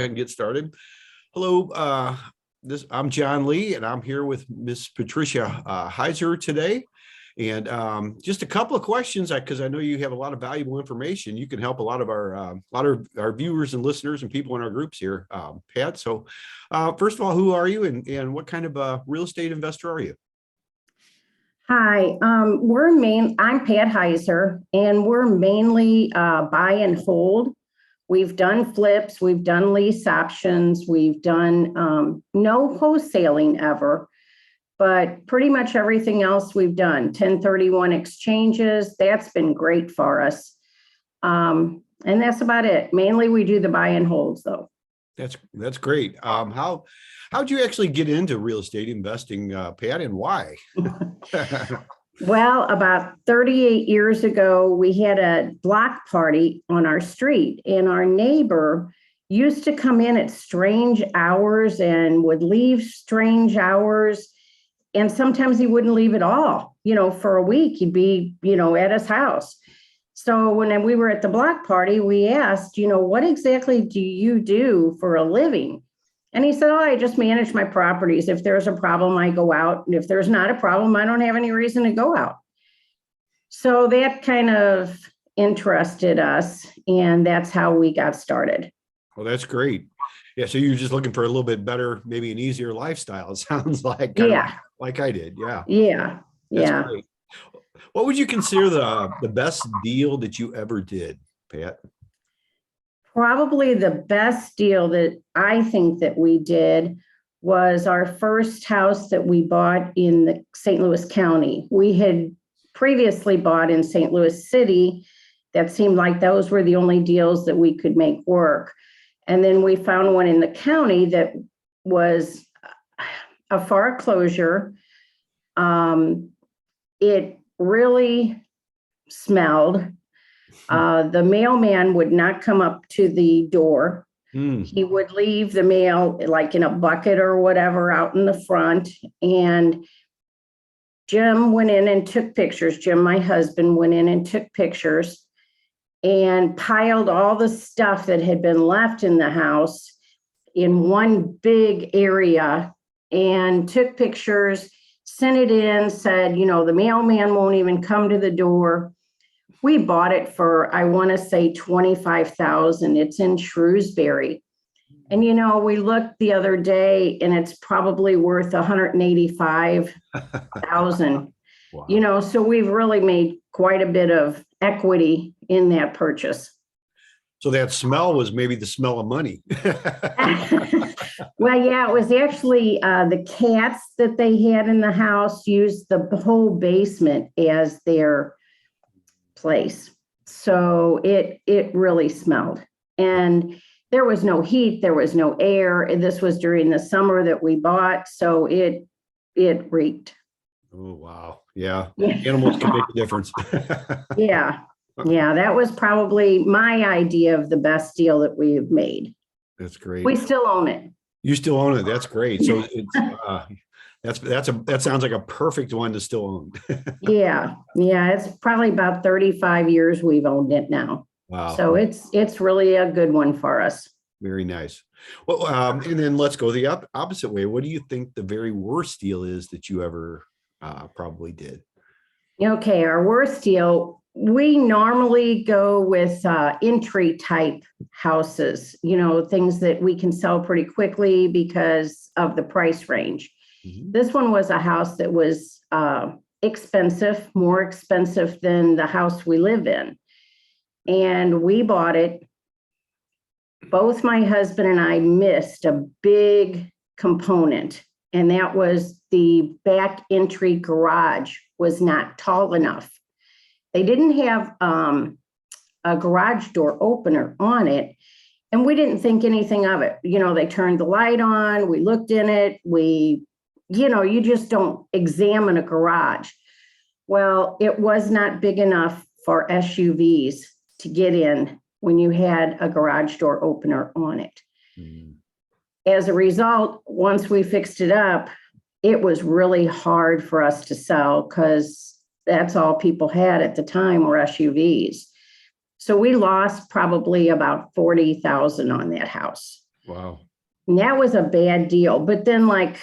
And get started. Hello, I'm John Lee, and I'm here with Miss Patricia Heisserer today. And just a couple of questions, because I know you have a lot of valuable information. You can help a lot of our viewers and listeners and people in our groups here, Pat. So, first of all, who are you, and what kind of a real estate investor are you? Hi, I'm Pat Heisserer, and we're mainly buy and hold. We've done flips, we've done lease options, we've done no wholesaling ever, but pretty much everything else we've done. 1031 exchanges, that's been great for us. And that's about it. Mainly we do the buy and holds though. That's great. How'd you actually get into real estate investing, Pat, and why? Well, about 38 years ago, we had a block party on our street, and our neighbor used to come in at strange hours and would leave strange hours. And sometimes he wouldn't leave at all, for a week. He'd be, at his house. So when we were at the block party, we asked, what exactly do you do for a living? And he said, I just manage my properties. If there's a problem, I go out. And if there's not a problem, I don't have any reason to go out. So that kind of interested us. And that's how we got started. Well, that's great. Yeah. So you're just looking for a little bit better, maybe an easier lifestyle. It sounds like, like I did. Yeah. Yeah. That's yeah. great. What would you consider the best deal that you ever did, Pat? Probably the best deal that I think that we did was our first house that we bought in the St. Louis County. We had previously bought in St. Louis City. That seemed like those were the only deals that we could make work. And then we found one in the county that was a foreclosure. It really smelled. The mailman would not come up to the door. He would leave the mail like in a bucket or whatever out in the front. And Jim went in and took pictures. Jim, my husband, went in and took pictures and piled all the stuff that had been left in the house in one big area and took pictures, sent it in, said, the mailman won't even come to the door. We bought it for, I want to say $25,000. It's in Shrewsbury. And, we looked the other day and it's probably worth $185,000. Wow. So we've really made quite a bit of equity in that purchase. So that smell was maybe the smell of money. Well, yeah, it was actually the cats that they had in the house used the whole basement as their place. So it really smelled, and there was no heat, there was no air. And this was during the summer that we bought, so it reeked. Oh, wow. Yeah. Animals can make a difference. Yeah. That was probably my idea of the best deal that we have made. That's great. We still own it. You still own it. That's great. So it's that sounds like a perfect one to still own. Yeah. It's probably about 35 years we've owned it now. Wow. So it's really a good one for us. Very nice. Well, and then let's go the opposite way. What do you think the very worst deal is that you ever probably did? Okay, our worst deal, we normally go with entry type houses, things that we can sell pretty quickly because of the price range. Mm-hmm. This one was a house that was expensive, more expensive than the house we live in. And we bought it. Both my husband and I missed a big component, and that was the back entry garage was not tall enough. They didn't have a garage door opener on it, and we didn't think anything of it. They turned the light on, we looked in it, you just don't examine a garage. Well, it was not big enough for SUVs to get in when you had a garage door opener on it. Mm. As a result, once we fixed it up, it was really hard for us to sell because that's all people had at the time were SUVs. So we lost probably about $40,000 on that house. Wow. And that was a bad deal. But then, like,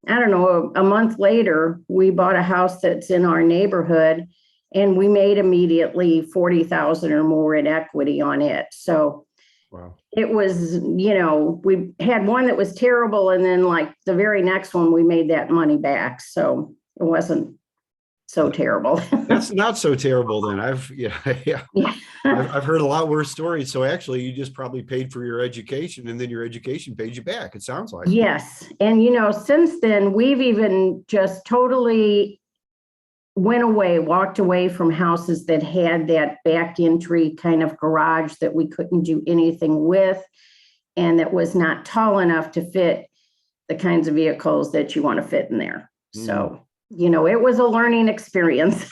I don't know, a month later, we bought a house that's in our neighborhood, and we made immediately 40,000 or more in equity on it. So Wow. it was, we had one that was terrible, and then like the very next one, we made that money back. So it wasn't so terrible. That's not so terrible then. Yeah. Yeah. I've heard a lot worse stories. So actually you just probably paid for your education and then your education paid you back. It sounds like. Yes. And, since then, we've even just totally walked away from houses that had that back entry kind of garage that we couldn't do anything with, and that was not tall enough to fit the kinds of vehicles that you want to fit in there. So, it was a learning experience.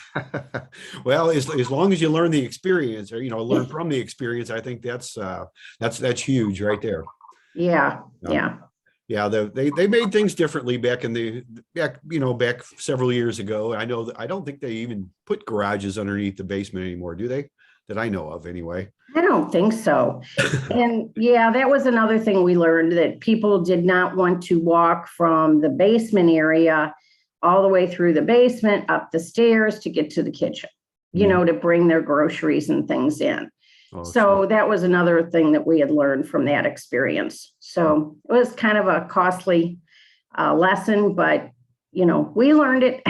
Well, as long as you learn the experience, or learn from the experience, I think that's huge right there. Yeah. Yeah, they made things differently back back several years ago. I know that I don't think they even put garages underneath the basement anymore, do they? That I know of anyway. I don't think so. And yeah, that was another thing we learned, that people did not want to walk from the basement area all the way through the basement, up the stairs to get to the kitchen, to bring their groceries and things in. Oh, So sure. that was another thing that we had learned from that experience. So it was kind of a costly lesson, but, we learned it.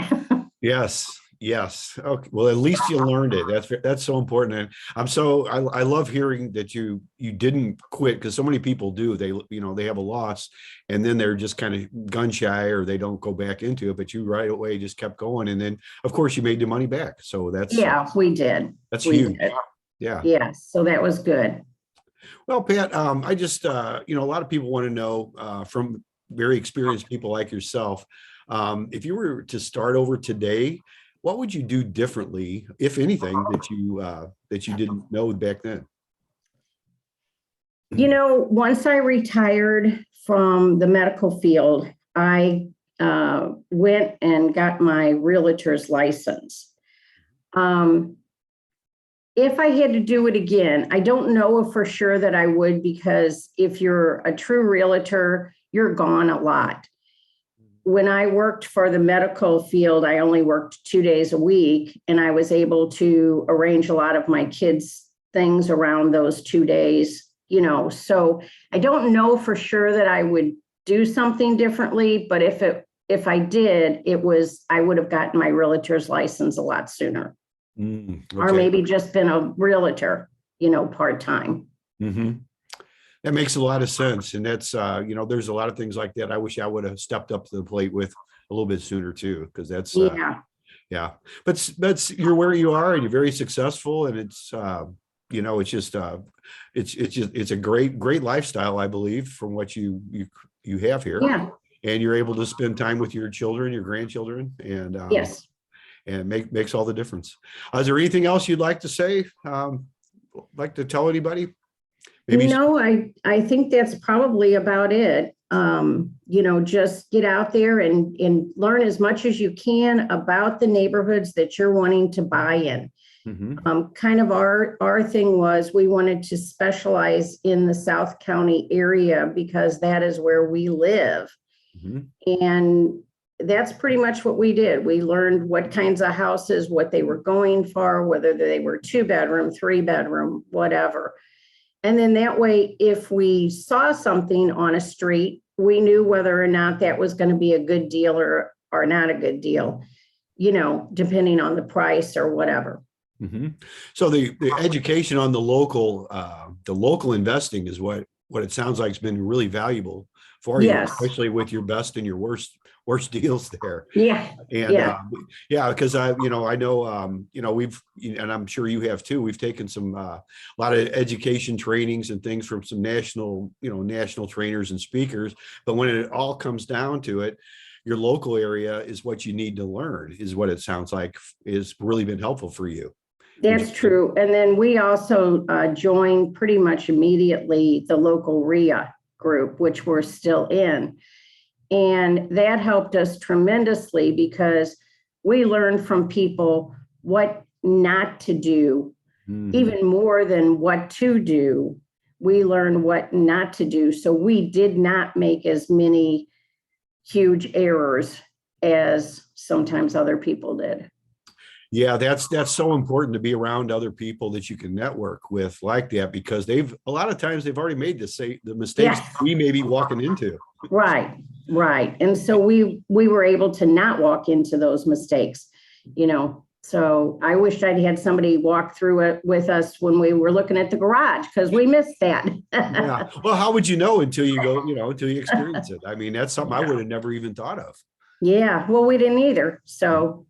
Yes. Okay. Well, at least you learned it. That's so important. And I love hearing that you didn't quit, because so many people do. They have a loss and then they're just kind of gun shy, or they don't go back into it. But you right away just kept going, and then of course you made the money back. So Yeah, we did. That's We huge. did. Yeah. Yeah. So that was good. Well, Pat, I just a lot of people want to know from very experienced people like yourself, if you were to start over today, what would you do differently, if anything, that you didn't know back then? Once I retired from the medical field, I went and got my realtor's license. If I had to do it again, I don't know for sure that I would, because if you're a true realtor, you're gone a lot. When I worked for the medical field, I only worked 2 days a week, and I was able to arrange a lot of my kids' things around those 2 days, so I don't know for sure that I would do something differently, but if I did, I would have gotten my realtor's license a lot sooner. Okay. Or maybe just been a realtor, part-time. Mm-hmm. That makes a lot of sense. And that's, there's a lot of things like that I wish I would have stepped up to the plate with a little bit sooner too, because that's, yeah. But you're where you are, and you're very successful, and it's, it's just, it's a great lifestyle, I believe, from what you have here. Yeah. And you're able to spend time with your children, your grandchildren, and, Yes. and makes all the difference. Is there anything else you'd like to say? Like to tell anybody? Maybe. I think that's probably about it. Just get out there and learn as much as you can about the neighborhoods that you're wanting to buy in. Kind of our thing was, we wanted to specialize in the South County area because that is where we live. And that's pretty much what we did. We learned what kinds of houses, what they were going for, whether they were 2-bedroom, 3-bedroom, whatever. And then that way, if we saw something on a street, we knew whether or not that was going to be a good deal or not a good deal, depending on the price or whatever. So the education on the local investing is what it sounds like has been really valuable for you, especially with your best and your worst deals there. Yeah. And because I know, we've, and I'm sure you have too, we've taken some, a lot of education trainings and things from some national trainers and speakers. But when it all comes down to it, your local area is what you need to learn, is what it sounds like is really been helpful for you. That's true. And then we also joined pretty much immediately the local REIA group, which we're still in. And that helped us tremendously, because we learned from people what not to do, even more than what to do, we learned what not to do. So we did not make as many huge errors as sometimes other people did. Yeah, that's so important to be around other people that you can network with like that, because a lot of times they've already made the mistakes Yes. we may be walking into. Right. And so we were able to not walk into those mistakes, So I wished I'd had somebody walk through it with us when we were looking at the garage, because we missed that. Yeah. Well, how would you know until you go, until you experience it? I mean, that's something I would have never even thought of. Yeah, well, we didn't either. So,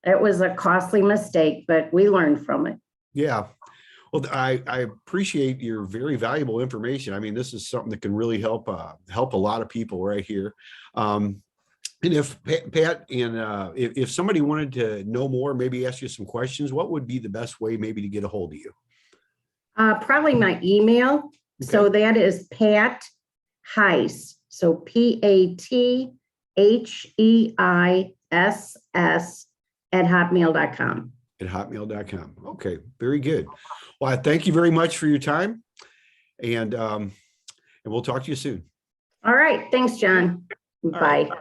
it was a costly mistake, but we learned from it. Yeah. Well, I appreciate your very valuable information. I mean, this is something that can really help a lot of people right here. And if Pat, and if somebody wanted to know more, maybe ask you some questions, what would be the best way maybe to get a hold of you? Probably my email. Okay. So that is Pat Heiss. So PATHEISS @hotmail.com. At hotmail.com. Okay, very good. Well, I thank you very much for your time, and we'll talk to you soon. All right. Thanks, John. All right. Bye.